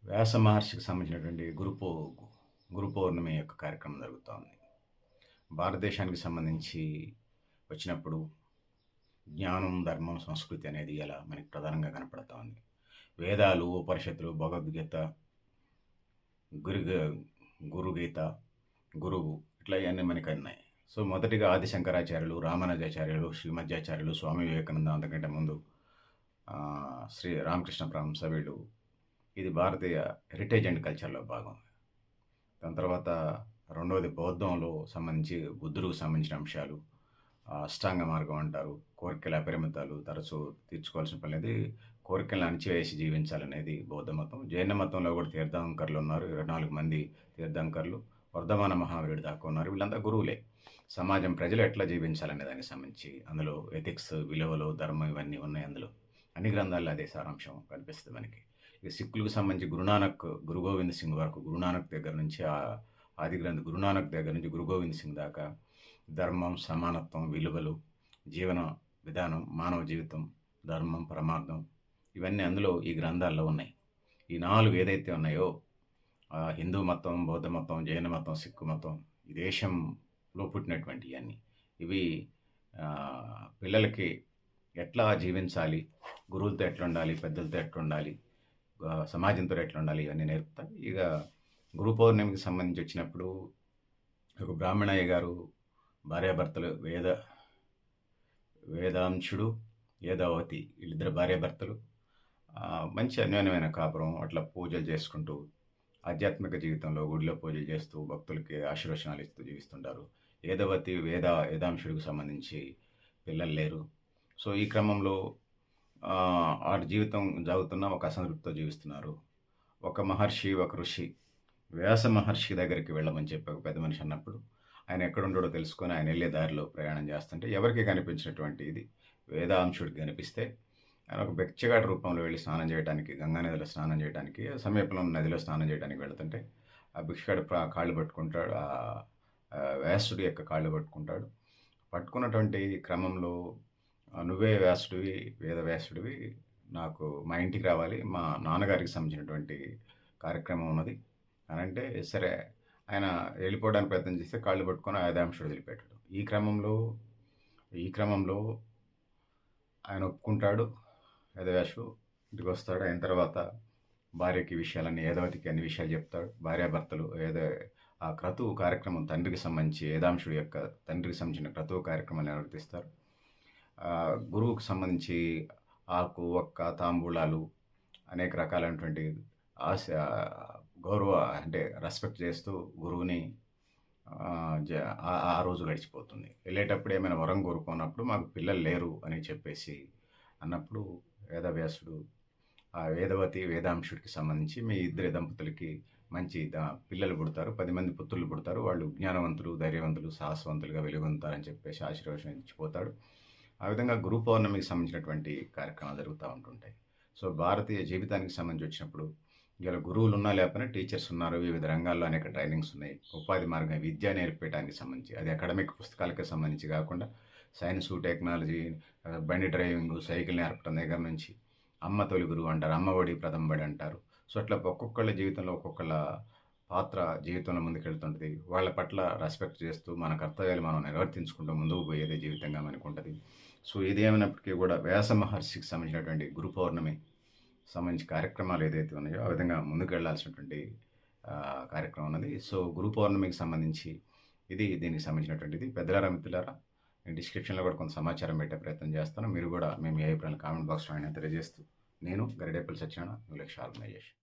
వ్యాస మహర్షికి సంబంధించినటువంటి గురు పౌర్ణమి యొక్క కార్యక్రమం జరుగుతోంది. భారతదేశానికి సంబంధించి వచ్చినప్పుడు జ్ఞానం, ధర్మం, సంస్కృతి అనేది ఇలా మనకి ప్రధానంగా కనపడతా ఉంది. వేదాలు, ఉపనిషత్తులు, భగవద్గీత, గురుగ గురుగీత, గురువు ఇట్లా ఇయన్నీ మనకున్నాయి. సో, మొదటిగా ఆది శంకరాచార్యులు, రామానుజాచార్యులు, శ్రీమధ్యాచార్యులు, స్వామి వివేకానంద అంతకంటే ముందు శ్రీ రామకృష్ణ పరమహంస వీళ్ళు ఇది భారతీయ హెరిటేజ్ అండ్ కల్చర్‌లో భాగం. దాని తర్వాత రెండోది బౌద్ధంలో సంబంధించి బుద్ధుడికి సంబంధించిన అంశాలు. అష్టాంగ మార్గం అంటారు. కోరికల అపరిమితాలు తరచూ తీర్చుకోవాల్సిన పని లేదు. కోరికలను అణిచివేసి జీవించాలనేది బౌద్ధ మతం. జైన మతంలో కూడా తీర్థంకరులు ఉన్నారు. 24 మంది తీర్థంకరులు. వర్ధమాన మహావీరుడు దాకా ఉన్నారు. వీళ్ళంతా గురువులే. సమాజం ప్రజలు ఎట్లా జీవించాలనే దానికి సంబంధించి అందులో ఎథిక్స్, విలువలు, ధర్మం ఇవన్నీ ఉన్నాయి అందులో. అన్ని గ్రంథాల్లో అదే సారాంశం కనిపిస్తుంది మనకి. ఇక సిక్కులకు సంబంధించి గురునానక్, గురు గోవింద్ సింగ్ వరకు గురునానక్ దగ్గర నుంచి ఆది గ్రంథ గురునానక్ దగ్గర నుంచి గురు గోవింద్ సింగ్ దాకా ధర్మం, సమానత్వం, విలువలు, జీవన విధానం, మానవ జీవితం, ధర్మం, పరమార్థం ఇవన్నీ అందులో ఈ గ్రంథాల్లో ఉన్నాయి. ఈ 4 ఏదైతే ఉన్నాయో హిందూ మతం, బౌద్ధ మతం, జైన మతం, సిక్కు మతం ఈ దేశంలో పుట్టినటువంటి ఇవన్నీ. ఇవి పిల్లలకి ఎట్లా జీవించాలి, గురువులతో ఎట్లుండాలి, పెద్దలతో ఎట్లుండాలి, సమాజంతో ఎట్లుండాలి ఇవన్నీ నేర్పుతాయి. ఇక గురు పౌర్ణమికి సంబంధించి వచ్చినప్పుడు ఒక బ్రాహ్మణయ్య గారు భార్యాభర్తలు వేదాంశుడు, వేదావతి వీళ్ళిద్దరు భార్యాభర్తలు మంచి అన్యోన్యమైన కాపురం అట్లా పూజలు చేసుకుంటూ ఆధ్యాత్మిక జీవితంలో గుడిలో పూజలు చేస్తూ భక్తులకి ఆశీర్వచనాలు ఇస్తూ జీవిస్తుంటారు. వేదాంశుడికి సంబంధించి పిల్లలు లేరు. సో, ఈ క్రమంలో ఆడి జీవితం సాగుతున్న ఒక అసంతృప్తితో జీవిస్తున్నారు. ఒక మహర్షి, ఒక ఋషి వ్యాస మహర్షి దగ్గరికి వెళ్ళమని చెప్పి ఒక పెద్ద మనిషి అన్నప్పుడు ఆయన ఎక్కడుంటాడో తెలుసుకొని ఆయన వెళ్ళే దారిలో ప్రయాణం చేస్తుంటే ఎవరికి కనిపించినటువంటి ఇది వేదాంశుడికి కనిపిస్తే ఆయన ఒక బెచ్చగాడి రూపంలో వెళ్ళి స్నానం చేయడానికి, గంగా నదిలో స్నానం చేయడానికి, సమీపంలో ఉన్న నదిలో స్నానం చేయడానికి వెళుతుంటే ఆ భిక్షగాడు కాళ్ళు పట్టుకుంటాడు. వ్యాసుడి యొక్క కాళ్ళు పట్టుకుంటాడు. పట్టుకున్నటువంటి క్రమంలో నువ్వే వ్యాసుడివి, వేద వ్యాసుడివి, నాకు మా ఇంటికి రావాలి, మా నాన్నగారికి సంబంధించినటువంటి కార్యక్రమం ఉన్నది అని అంటే, సరే ఆయన వెళ్ళిపోవడానికి ప్రయత్నం చేస్తే కాళ్ళు పట్టుకొని వేదాంశుడు వదిలిపెట్టాడు. ఈ క్రమంలో ఆయన ఒప్పుకుంటాడు. వేదవ్యాసుడు ఇంటికి వస్తాడు. అయిన తర్వాత భార్యకి విషయాలన్నీ, వేదవతికి అన్ని విషయాలు చెప్తాడు. భార్యాభర్తలు ఆ క్రతువు కార్యక్రమం తండ్రికి సంబంధించి వేదాంశుడి యొక్క తండ్రికి సంబంధించిన క్రతువు కార్యక్రమాన్ని నిర్వర్తిస్తారు. గురువుకు సంబంధించి ఆకు, ఒక్క, తాంబూలాలు అనేక రకాలైనటువంటి గౌరవ అంటే రెస్పెక్ట్ చేస్తూ గురువుని ఆ రోజు గడిచిపోతుంది. వెళ్ళేటప్పుడు ఏమైనా వరం కోరుకున్నప్పుడు మాకు పిల్లలు లేరు అని చెప్పేసి అన్నప్పుడు వేదవ్యాసుడు ఆ వేదవతి, వేదాంశుడికి సంబంధించి మీ ఇద్దరి దంపతులకి మంచి పిల్లలు పుడతారు, 10 మంది పుత్రులు పుడతారు, వాళ్ళు జ్ఞానవంతులు, ధైర్యవంతులు, సాహసవంతులుగా వెలుగొందుతారని చెప్పేసి ఆశీర్వచనం ఇచ్చిపోతాడు. ఆ విధంగా గురు పౌర్ణమికి సంబంధించినటువంటి కార్యక్రమాలు జరుగుతూ ఉంటుంటాయి. సో, భారతీయ జీవితానికి సంబంధించి వచ్చినప్పుడు ఇలా గురువులు ఉన్నా లేకపోయినా టీచర్స్ ఉన్నారు. వివిధ రంగాల్లో అనేక ట్రైనింగ్స్ ఉన్నాయి. ఉపాధి మార్గం విద్య నేర్పేయడానికి సంబంధించి అది అకాడమిక్ పుస్తకాలకే సంబంధించి కాకుండా సైన్సు, టెక్నాలజీ, బండి డ్రైవింగు, సైకిల్ నేర్పడం దగ్గర నుంచి అమ్మ తొలి గురువు అంటారు, అమ్మ ఒడి ప్రథమ బడి అంటారు. సో, అట్లా ఒక్కొక్కళ్ళ జీవితంలో ఒక్కొక్కళ్ళ పాత్ర జీవితంలో ముందుకెళ్తుంటుంది. వాళ్ళ పట్ల రెస్పెక్ట్ చేస్తూ మన కర్తవ్యాలు మనం నిర్వర్తించుకుంటూ ముందుకు పోయేదే జీవితంగా మనకు ఉంటుంది. సో, ఇది ఏమైనప్పటికీ కూడా వ్యాస మహర్షికి సంబంధించినటువంటి గురు పౌర్ణమి సంబంధించి కార్యక్రమాలు ఏదైతే ఉన్నాయో ఆ విధంగా ముందుకు వెళ్ళాల్సినటువంటి కార్యక్రమం ఉన్నది. సో, గురు పౌర్ణమికి సంబంధించి దీనికి సంబంధించినటువంటిది. పెద్దలారా, మిత్రులారా, నేను డిస్క్రిప్షన్లో కూడా కొంత సమాచారం పెట్టే ప్రయత్నం చేస్తాను. మీరు కూడా మీ అభిప్రాయాలు కామెంట్ బాక్స్లో తెలియజేస్తూ, నేను గరిడేపల్లి సత్యనారాయణ, న్యూ లక్ష్య ఆర్గనైజేషన్.